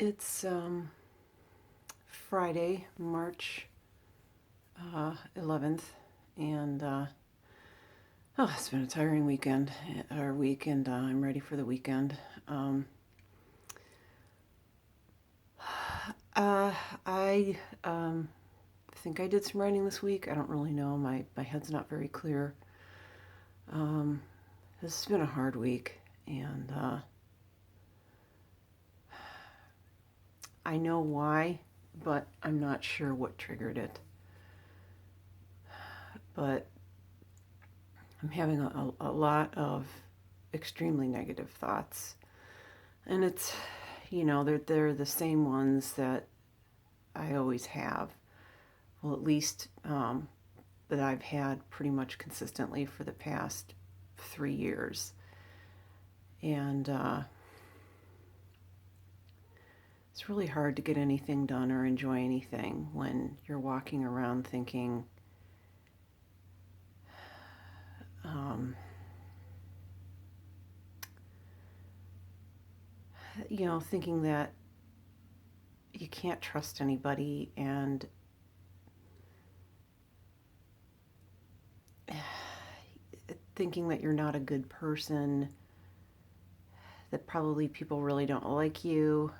It's Friday, March 11th, and it's been a tiring week, and I'm ready for the weekend. Um, I think I did some writing this week. I don't really know. My head's not very clear. Um, this has been a hard week, and I know why, but I'm not sure what triggered it. But I'm having a lot of extremely negative thoughts. And they're the same ones that I always have. Well, at least that I've had pretty much consistently for the past 3 years. And it's really hard to get anything done or enjoy anything when you're walking around thinking, um, thinking that you can't trust anybody and thinking that you're not a good person, that probably people really don't like you,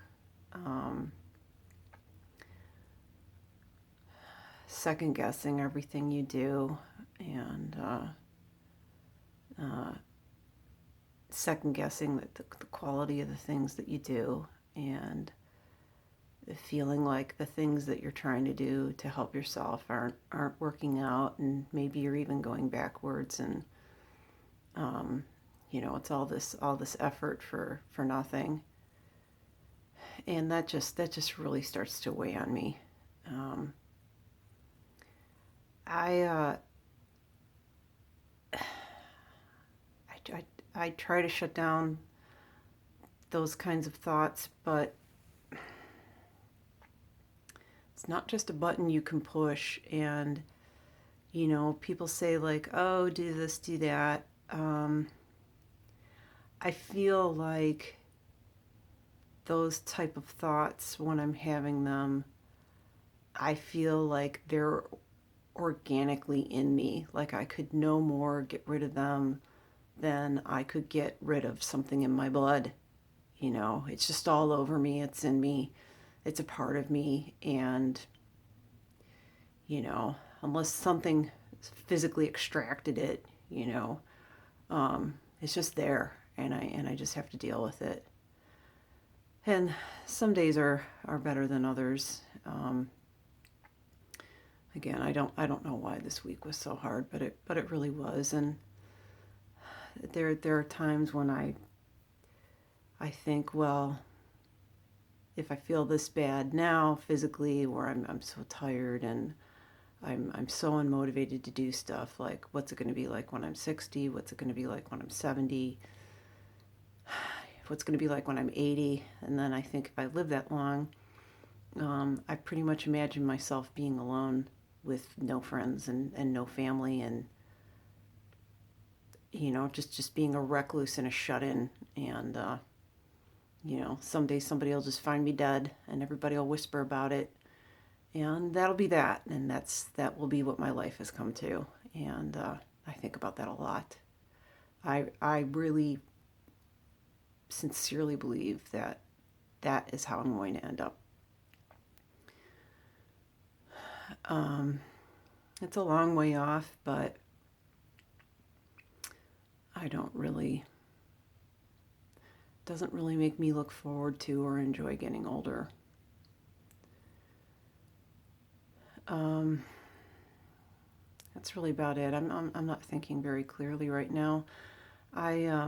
um, second guessing everything you do, and second guessing the quality of the things that you do, and feeling like the things that you're trying to do to help yourself aren't working out, and maybe you're even going backwards, and it's all this effort for nothing, and that just really starts to weigh on me. Um, I, I I try to shut down those kinds of thoughts, but it's not just a button you can push. And people say like, "Oh, do this, do that." I feel like those type of thoughts, when I'm having them, I feel like they're organically in me. Like I could no more get rid of them than I could get rid of something in my blood. It's just all over me. It's in me. It's a part of me. And, unless something physically extracted it, it's just there. And I just have to deal with it. And some days are better than others. Again, I don't know why this week was so hard, but it really was. And there are times when I think, well, if I feel this bad now physically, or I'm so tired and I'm so unmotivated to do stuff, like what's it going to be like when I'm 60? What's it going to be like when I'm 70? What's going to be like when I'm 80? And then I think if I live that long, I pretty much imagine myself being alone with no friends and no family, and just being a recluse and a shut-in. And someday somebody will just find me dead and everybody will whisper about it, and that'll be that. And that will be what my life has come to. And I think about that a lot. I really sincerely believe that is how I'm going to end up. It's a long way off, but I don't really doesn't really make me look forward to or enjoy getting older. That's really about it. I'm not thinking very clearly right now. I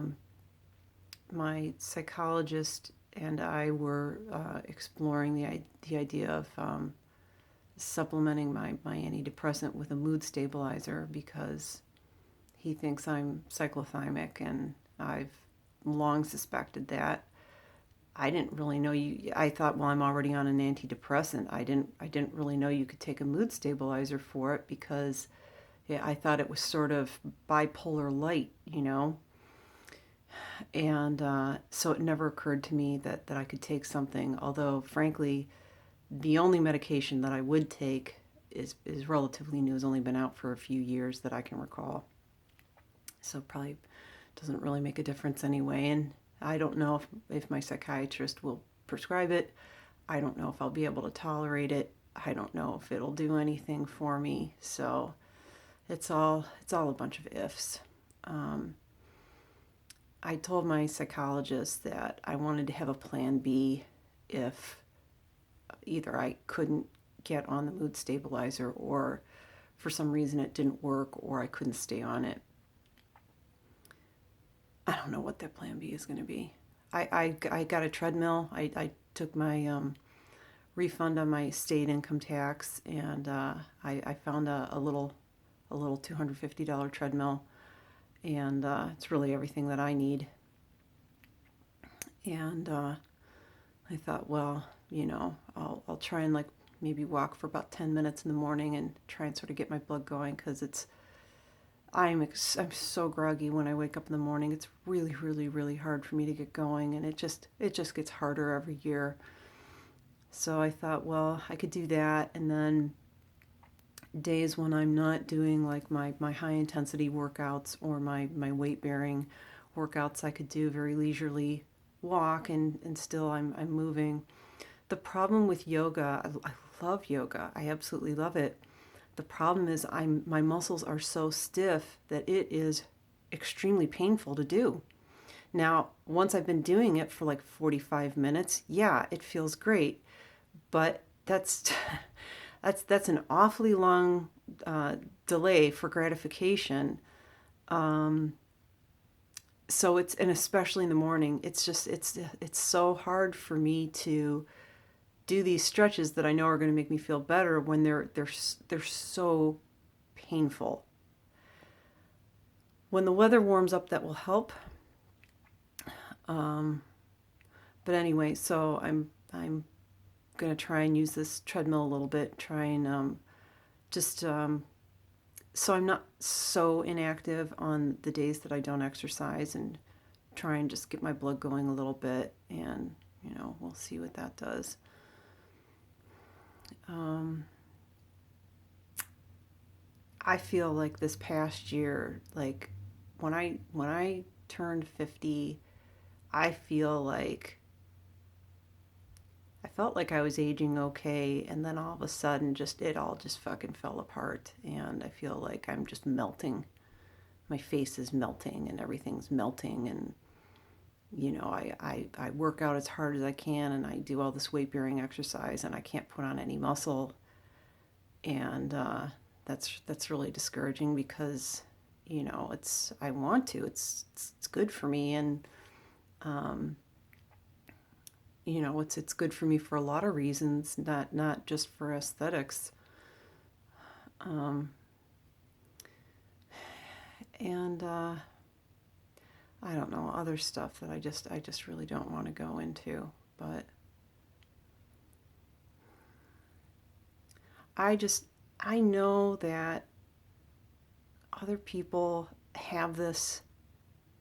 My psychologist and I were exploring the idea of supplementing my antidepressant with a mood stabilizer, because he thinks I'm cyclothymic, and I've long suspected that. I didn't really know you. I thought, well, I'm already on an antidepressant. I didn't really know you could take a mood stabilizer for it, because I thought it was sort of bipolar light. And so it never occurred to me that I could take something, although frankly, the only medication that I would take is relatively new, has only been out for a few years that I can recall. So probably doesn't really make a difference anyway. And I don't know if my psychiatrist will prescribe it. I don't know if I'll be able to tolerate it. I don't know if it'll do anything for me. So it's all a bunch of ifs. Um, I told my psychologist that I wanted to have a plan B if either I couldn't get on the mood stabilizer or for some reason it didn't work or I couldn't stay on it. I don't know what that plan B is going to be. I got a treadmill. I took my refund on my state income tax, and I found a little $250 treadmill, and it's really everything that I need. And I thought, well, I'll try and like maybe walk for about 10 minutes in the morning and try and sort of get my blood going because I'm so groggy when I wake up in the morning. It's really, really, really hard for me to get going, and it just gets harder every year. So I thought, well, I could do that, and then days when I'm not doing like my high intensity workouts or my weight bearing workouts, I could do very leisurely walk and still I'm moving. The problem with yoga, I love yoga. I absolutely love it. The problem is my muscles are so stiff that it is extremely painful to do. Now, once I've been doing it for like 45 minutes, yeah, it feels great, but that's an awfully long delay for gratification. Um, so and especially in the morning, it's so hard for me to do these stretches that I know are going to make me feel better when they're so painful. When the weather warms up, that will help. Um, but anyway, so I'm gonna try and use this treadmill a little bit. Try and just so I'm not so inactive on the days that I don't exercise, and try and just get my blood going a little bit. And we'll see what that does. Um, I feel like this past year, like when I turned 50, I felt like I was aging okay, and then all of a sudden it all just fucking fell apart, and I feel like I'm just melting. My face is melting and everything's melting, and I work out as hard as I can, and I do all this weight bearing exercise, and I can't put on any muscle, and that's really discouraging because I want to. It's good for me, and um, it's good for me for a lot of reasons, not just for aesthetics. Um, and I don't know, other stuff that I just really don't want to go into, but I just I know that other people have this,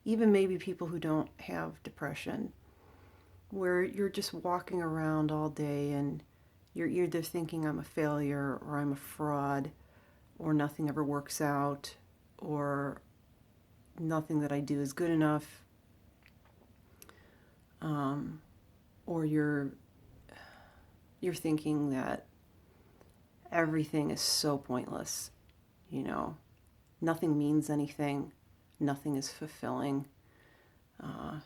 even maybe people who don't have depression, where you're just walking around all day and you're either thinking I'm a failure or I'm a fraud or nothing ever works out or nothing that I do is good enough, um, or you're thinking that everything is so pointless, you know, nothing means anything, nothing is fulfilling, uh,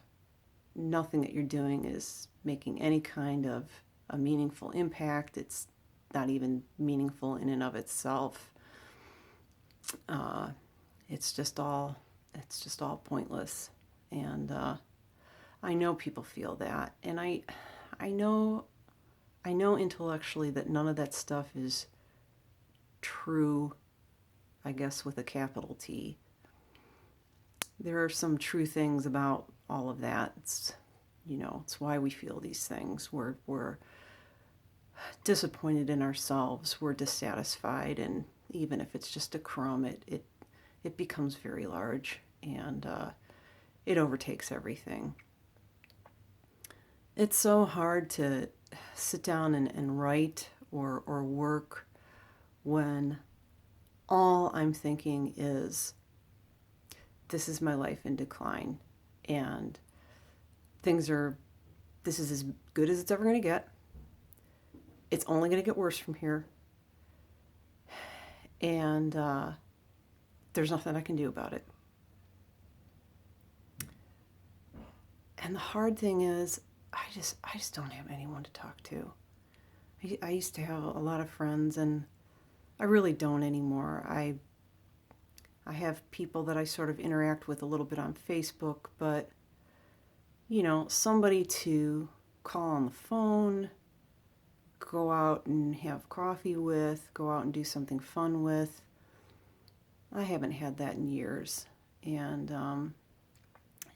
nothing that you're doing is making any kind of a meaningful impact. It's not even meaningful in and of itself. Uh, it's just all pointless, and I know people feel that, and I know I know intellectually that none of that stuff is true, I guess with a capital T. There are some true things about all of that. It's why we feel these things. We're disappointed in ourselves. We're dissatisfied, and even if it's just a crumb, it becomes very large, and it overtakes everything. It's so hard to sit down and write or work when all I'm thinking is, this is my life in decline, and things are, this is as good as it's ever going to get. It's only going to get worse from here. And there's nothing I can do about it. And the hard thing is, I just don't have anyone to talk to. I used to have a lot of friends, and I really don't anymore. I have people that I sort of interact with a little bit on Facebook, but somebody to call on the phone, go out and have coffee with, go out and do something fun with. I haven't had that in years. And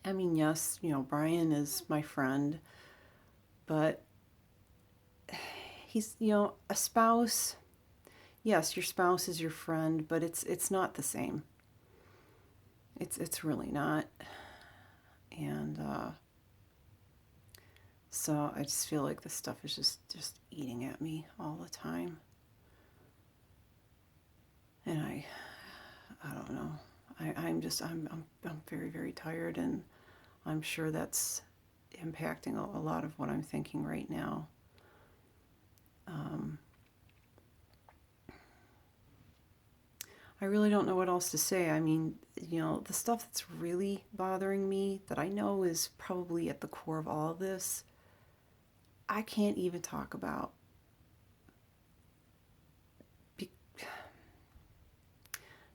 I mean, yes, Brian is my friend, but he's, a spouse. Yes, your spouse is your friend, but it's not the same. It's really not. And so I just feel like this stuff is just eating at me all the time. And I don't know. I'm very, very tired, and I'm sure that's impacting a lot of what I'm thinking right now. I really don't know what else to say. I mean, the stuff that's really bothering me, that I know is probably at the core of all of this, I can't even talk about. Be-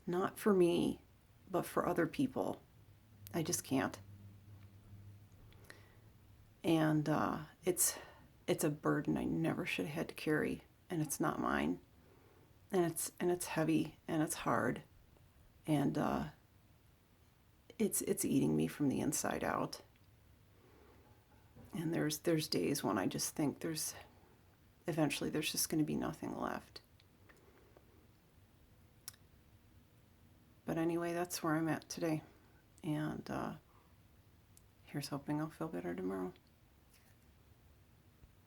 Not for me, but for other people. I just can't. And it's a burden I never should have had to carry, and it's not mine. And it's heavy, and it's hard, and it's eating me from the inside out. And there's days when I just think eventually there's just going to be nothing left. But anyway, that's where I'm at today, and here's hoping I'll feel better tomorrow.